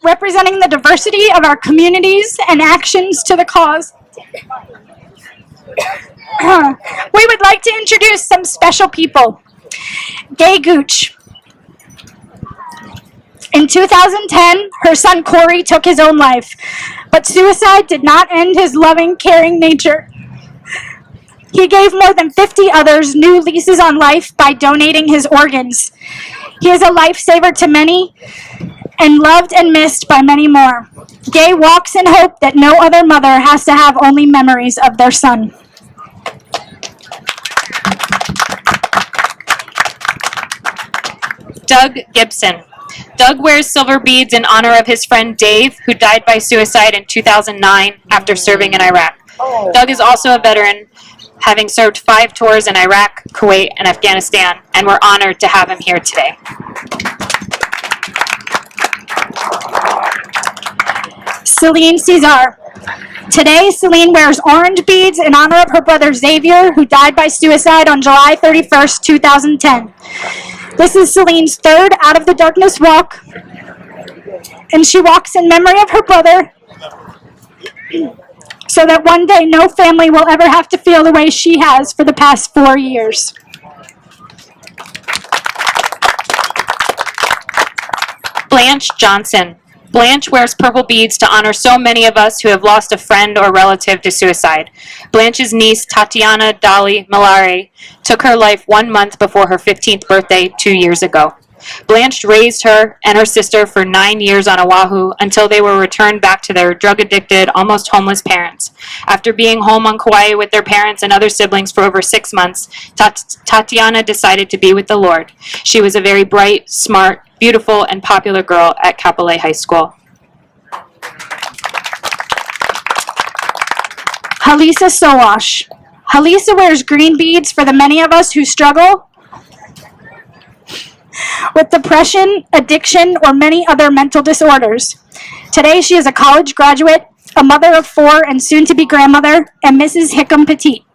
representing the diversity of our communities and actions to the cause. We would like to introduce some special people. Gay Gooch. In 2010, her son Corey took his own life, but suicide did not end his loving, caring nature. He gave more than 50 others new leases on life by donating his organs. He is a lifesaver to many and loved and missed by many more. Gay walks in hope that no other mother has to have only memories of their son. Doug Gibson. Doug wears silver beads in honor of his friend Dave, who died by suicide in 2009 after serving in Iraq. Doug is also a veteran, having served 5 tours in Iraq, Kuwait, and Afghanistan, and we're honored to have him here today. Celine Cesar. Today, Celine wears orange beads in honor of her brother Xavier, who died by suicide on July 31st, 2010. This is Celine's 3rd Out of the Darkness walk, and she walks in memory of her brother so that one day no family will ever have to feel the way she has for the past 4 years. Blanche Johnson. Blanche wears purple beads to honor so many of us who have lost a friend or relative to suicide. Blanche's niece, Tatiana Dali Malare, took her life 1 month before her 15th birthday 2 years ago. Blanche raised her and her sister for 9 years on Oahu until they were returned back to their drug-addicted, almost homeless parents. After being home on Kauai with their parents and other siblings for over 6 months, Tatiana decided to be with the Lord. She was a very bright, smart, beautiful, and popular girl at Kapolei High School. Halisa Sowash. Halisa wears green beads for the many of us who struggle with depression, addiction, or many other mental disorders. Today she is a college graduate, a mother of 4 and soon-to-be grandmother, and Mrs. Hickam Petit.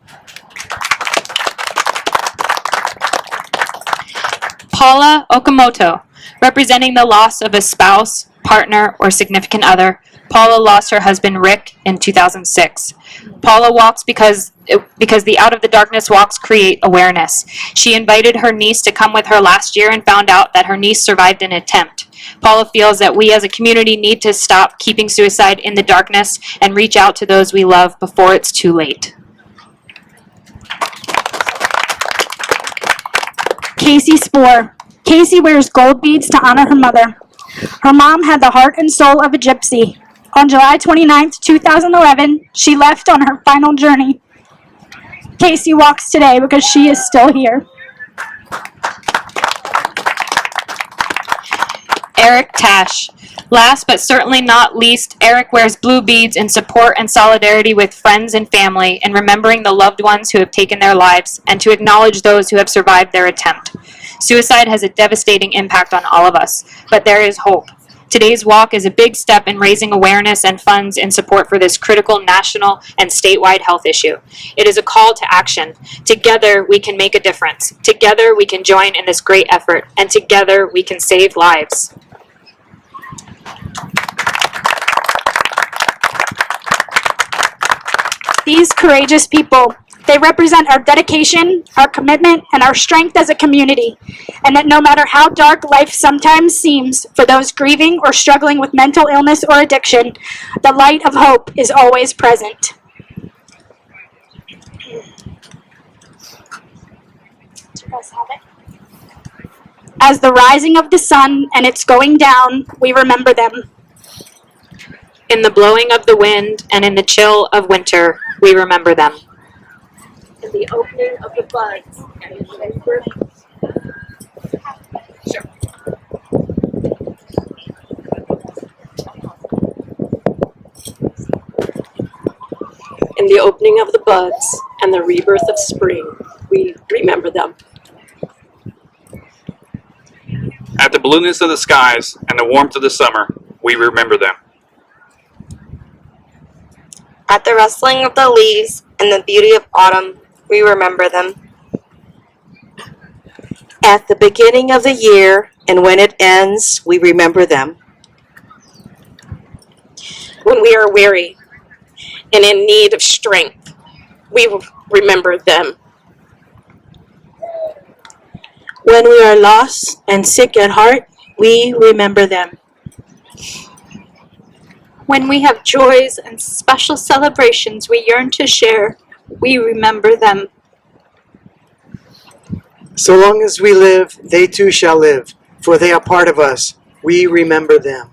Paula Okamoto. Representing the loss of a spouse, partner, or significant other, Paula lost her husband Rick in 2006. Paula walks because the Out of the Darkness walks create awareness. She invited her niece to come with her last year and found out that her niece survived an attempt. Paula feels that we as a community need to stop keeping suicide in the darkness and reach out to those we love before it's too late. Casey Spoor. Casey wears gold beads to honor her mother. Her mom had the heart and soul of a gypsy. On July 29th, 2011, she left on her final journey. Casey walks today because she is still here. Eric Tash. Last but certainly not least, Eric wears blue beads in support and solidarity with friends and family in remembering the loved ones who have taken their lives and to acknowledge those who have survived their attempt. Suicide has a devastating impact on all of us, but there is hope. Today's walk is a big step in raising awareness and funds in support for this critical national and statewide health issue. It is a call to action. Together we can make a difference. Together we can join in this great effort, and together we can save lives. These courageous people, they represent our dedication, our commitment, and our strength as a community, and that no matter how dark life sometimes seems for those grieving or struggling with mental illness or addiction, the light of hope is always present. As the rising of the sun and its going down, we remember them. In the blowing of the wind and in the chill of winter, we remember them. In the opening of the buds and in the vapor. Sure. In the opening of the buds and the rebirth of spring, we remember them. At the blueness of the skies and the warmth of the summer, we remember them. At the rustling of the leaves and the beauty of autumn, we remember them. At the beginning of the year and when it ends, we remember them. when we are weary and in need of strength. We remember them. When we are lost and sick at heart, we remember them. When we have joys and special celebrations we yearn to share, we remember them. So long as we live, they too shall live, for they are part of us. We remember them.